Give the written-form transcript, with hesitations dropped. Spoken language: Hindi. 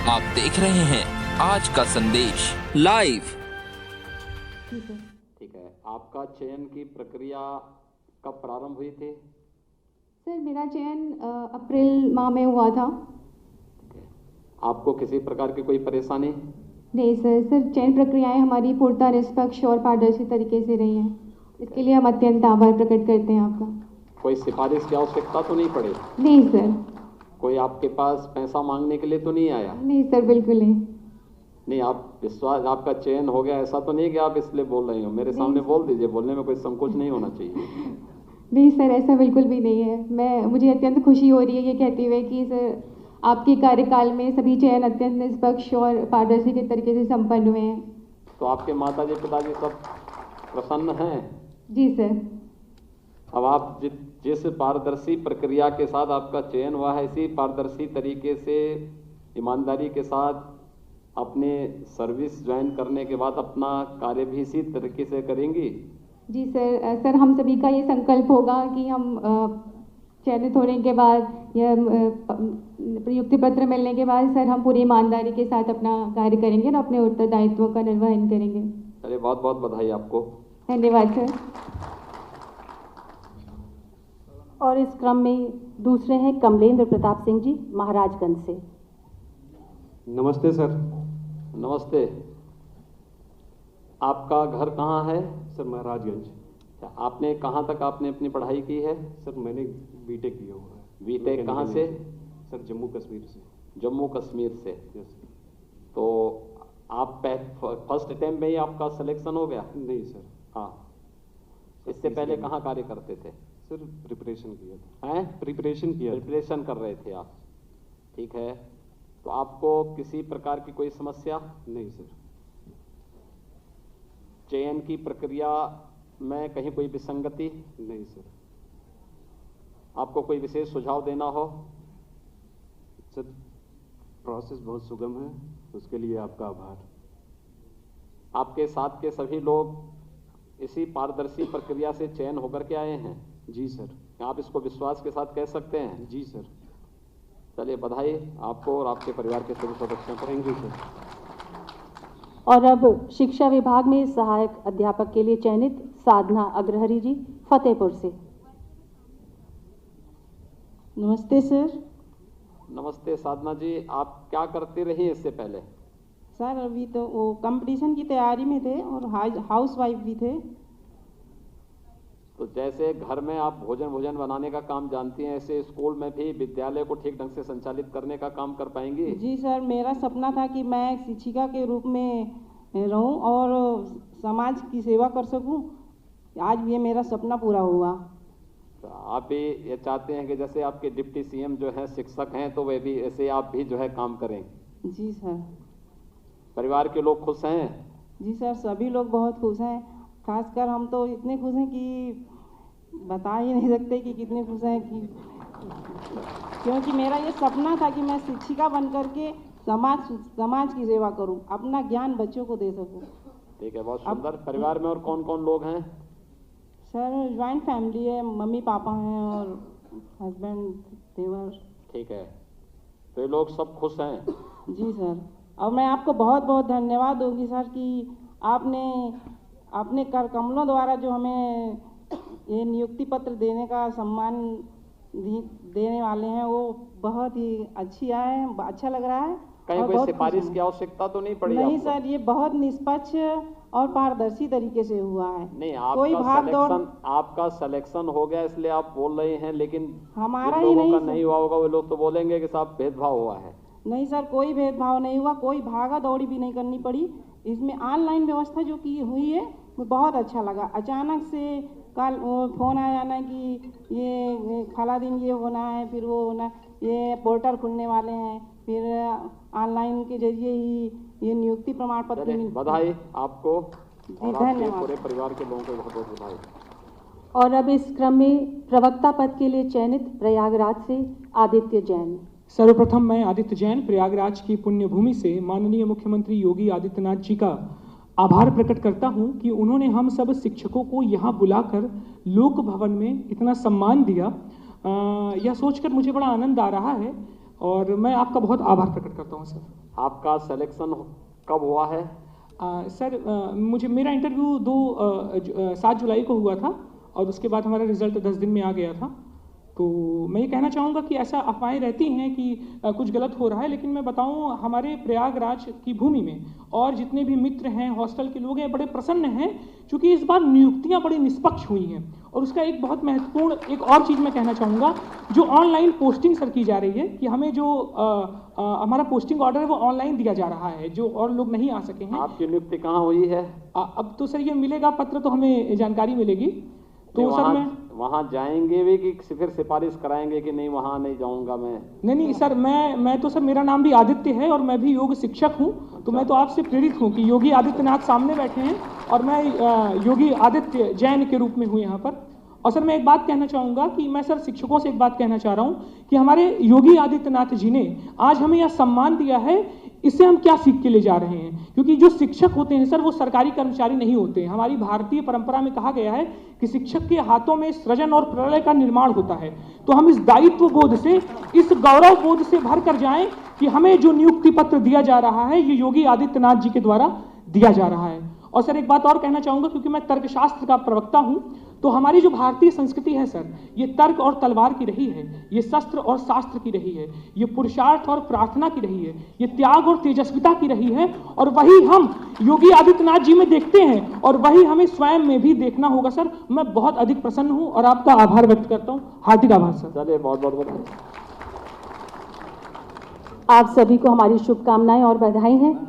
आप देख रहे हैं आज का संदेश लाइव। ठीक है, आपका चयन की प्रक्रिया कब प्रारंभ हुई थी? सर मेरा चयन अप्रैल माह में हुआ था। आपको किसी प्रकार की कोई परेशानी? नहीं सर चयन प्रक्रियाएं हमारी पूर्णतः निष्पक्ष और पारदर्शी तरीके से रही हैं। इसके लिए हम अत्यंत आभार प्रकट करते हैं आपका। कोई सिफारिश की आवश्यकता तो नहीं पड़ी? नहीं सर। कोई आपके पास पैसा मांगने के लिए तो नहीं आया? नहीं सर, बिल्कुल नहीं। नहीं, आप विश्वास, आपका चयन हो गया ऐसा तो नहीं कि आप इसलिए बोल रही हो? मेरे सामने बोल दीजिए, बोलने में कोई संकोच नहीं होना चाहिए। नहीं सर, ऐसा बिल्कुल भी नहीं है। मुझे अत्यंत खुशी हो रही है ये कहते हुए कि सर आपके कार्यकाल में सभी चयन अत्यंत निष्पक्ष और पारदर्शी के तरीके से संपन्न हुए हैं। तो आपके माताजी पिताजी सब प्रसन्न हैं? जी सर। अब आप जिस पारदर्शी प्रक्रिया के साथ आपका चयन हुआ है, इसी पारदर्शी तरीके से ईमानदारी के साथ अपने सर्विस ज्वाइन करने के बाद अपना कार्य भी इसी तरीके से करेंगी? जी सर हम सभी का ये संकल्प होगा कि हम चयनित होने के बाद या नियुक्ति पत्र मिलने के बाद सर हम पूरी ईमानदारी के साथ अपना कार्य करेंगे और अपने उत्तरदायित्वों का निर्वहन करेंगे। अरे बहुत बहुत बधाई आपको। धन्यवाद सर। और इस क्रम में दूसरे हैं कमलेंद्र प्रताप सिंह जी महाराजगंज से। नमस्ते सर। नमस्ते। आपका घर कहाँ है? सर महाराजगंज। आपने कहाँ तक आपने अपनी पढ़ाई की है? सर मैंने बीटेक किया हुआ है। बीटेक कहाँ से? सर जम्मू कश्मीर से। जम्मू कश्मीर से। यस। तो आप फर्स्ट अटेम्प्ट में ही आपका सिलेक्शन हो गया? नहीं सर। हाँ, इससे पहले कहाँ कार्य करते थे? सर प्रिपरेशन किया था। हैं? प्रिपरेशन किया। प्रिपरेशन कर रहे थे आप? ठीक है। तो आपको किसी प्रकार की कोई समस्या? नहीं सर। चयन की प्रक्रिया में कहीं कोई विसंगति? नहीं सर। आपको कोई विशेष सुझाव देना हो? सर प्रोसेस बहुत सुगम है, उसके लिए आपका आभार। आपके साथ के सभी लोग इसी पारदर्शी प्रक्रिया से चयन होकर के आए हैं? जी सर। आप इसको विश्वास के साथ कह सकते हैं? जी सर। चलिए बधाई आपको और आपके परिवार के सभी सदस्यों को। Thank you sir. और अब शिक्षा विभाग में सहायक अध्यापक के लिए चयनित साधना अग्रहरी जी फतेहपुर से। नमस्ते सर। नमस्ते साधना जी, आप क्या करती रही इससे पहले? सर अभी तो वो कंपटीशन की तैयारी में थे और हाउस वाइफ भी थे। तो जैसे घर में आप भोजन बनाने का काम जानती हैं, ऐसे स्कूल में भी विद्यालय को ठीक ढंग से संचालित करने का काम कर पाएंगी? जी सर, मेरा सपना था कि मैं एक शिक्षिका के रूप में रहूं और समाज की सेवा कर सकूं। आज ये मेरा सपना पूरा हुआ। तो आप भी ये चाहते हैं कि जैसे आपके डिप्टी सीएम जो हैं शिक्षक हैं, तो वे भी ऐसे आप भी जो है काम करें? जी सर। परिवार के लोग खुश हैं? जी सर, सभी लोग बहुत खुश हैं। खासकर हम तो इतने खुश हैं कि बता ही नहीं सकते कि कितने खुश हैं कि क्योंकि मेरा ये सपना था कि मैं शिक्षिका बनकर के समाज की सेवा करूं, अपना ज्ञान बच्चों को दे सकूं। ठीक है, बहुत सुंदर। परिवार में और कौन कौन लोग हैं? सर ज्वाइंट फैमिली है, मम्मी पापा हैं और हस्बैंड देवर। ठीक है, तो ये लोग सब खुश हैं? जी सर। और मैं आपको बहुत बहुत धन्यवाद दूंगी सर कि आपने अपने कर कमलों द्वारा जो हमें ये नियुक्ति पत्र देने का सम्मान देने वाले हैं, वो बहुत ही अच्छा लग रहा है। कहीं कोई सिफारिश की आवश्यकता तो नहीं पड़ी? नहीं आपको? सर, ये बहुत निष्पक्ष और पारदर्शी तरीके से हुआ है। नहीं, कोई भाग दौड़ आपका सिलेक्शन हो गया इसलिए आप बोल रहे हैं, लेकिन हमारा जिन ही लोगों नहीं का नहीं हुआ होगा वो लोग तो बोलेंगे कि साहब भेदभाव हुआ है। नहीं सर, कोई भेदभाव नहीं हुआ, कोई भागा दौड़ी भी नहीं करनी पड़ी। इसमें ऑनलाइन व्यवस्था जो की हुई है वो बहुत अच्छा लगा। अचानक से कल फोन आ जाना कि ये फला दिन ये होना है, फिर वो होना, ये पोर्टल खुलने वाले हैं, फिर ऑनलाइन के जरिए ही ये नियुक्ति प्रमाण पत्र बधाई आपको और आपके धन्यवाद। पूरे परिवार के लोगों को बहुत बहुत बधाई। और अब इस क्रम में प्रवक्ता पद के लिए चयनित प्रयागराज से आदित्य जैन। सर्वप्रथम मैं आदित्य जैन प्रयागराज की पुण्य भूमि से माननीय मुख्यमंत्री योगी आदित्यनाथ जी का आभार प्रकट करता हूं कि उन्होंने हम सब शिक्षकों को यहां बुलाकर लोक भवन में इतना सम्मान दिया। यह सोचकर मुझे बड़ा आनंद आ रहा है और मैं आपका बहुत आभार प्रकट करता हूँ सर। आपका सिलेक्शन कब हुआ है? सर मुझे मेरा इंटरव्यू 7 जुलाई को हुआ था और उसके बाद हमारा रिजल्ट 10 दिन में आ गया था। तो मैं ये कहना चाहूँगा कि ऐसा अफवाहें रहती हैं कि कुछ गलत हो रहा है, लेकिन मैं बताऊँ हमारे प्रयागराज की भूमि में और जितने भी मित्र हैं, हॉस्टल के लोग हैं, बड़े प्रसन्न हैं क्योंकि इस बार नियुक्तियाँ बड़ी निष्पक्ष हुई हैं। और उसका एक बहुत महत्वपूर्ण एक और चीज़ मैं कहना चाहूँगा, जो ऑनलाइन पोस्टिंग सर की जा रही है कि हमें जो हमारा पोस्टिंग ऑर्डर है वो ऑनलाइन दिया जा रहा है, जो और लोग नहीं आ सके हैं। आपकी नियुक्ति कहाँ हुई है? अब तो सर ये मिलेगा पत्र तो हमें जानकारी मिलेगी। तो सर मैं वहाँ जाएंगे भी कि फिर सिफारिश कराएंगे कि नहीं वहाँ नहीं जाऊँगा मैं? नहीं सर, मैं तो सर मेरा नाम भी आदित्य है और मैं भी योग शिक्षक हूँ। तो मैं तो आपसे प्रेरित हूँ कि योगी आदित्यनाथ सामने बैठे हैं और मैं योगी आदित्य जैन के रूप में हूँ यहाँ पर। और सर मैं एक बात कहना चाहूँगा कि मैं सर शिक्षकों से एक बात कहना चाह रहा हूँ कि हमारे योगी आदित्यनाथ जी ने आज हमें यह सम्मान दिया है, इससे हम क्या सीख के ले जा रहे हैं? क्योंकि जो शिक्षक होते हैं सर वो सरकारी कर्मचारी नहीं होते। हमारी भारतीय परंपरा में कहा गया है कि शिक्षक के हाथों में सृजन और प्रलय का निर्माण होता है। तो हम इस दायित्व बोध से, इस गौरव बोध से भर कर जाएं कि हमें जो नियुक्ति पत्र दिया जा रहा है ये योगी आदित्यनाथ जी के द्वारा दिया जा रहा है। और सर एक बात और कहना चाहूँगा, क्योंकि मैं तर्कशास्त्र का प्रवक्ता हूँ, तो हमारी जो भारतीय संस्कृति है सर, ये तर्क और तलवार की रही है, ये शस्त्र और शास्त्र की रही है, ये पुरुषार्थ और प्रार्थना की रही है, ये त्याग और तेजस्विता की रही है। और वही हम योगी आदित्यनाथ जी में देखते हैं और वही हमें स्वयं में भी देखना होगा सर। मैं बहुत अधिक प्रसन्न हूँ और आपका आभार व्यक्त करता हूँ। हार्दिक आभार सर। चलिए, बहुत बहुत बधाई। आप सभी को हमारी शुभकामनाएं और बधाई हैं।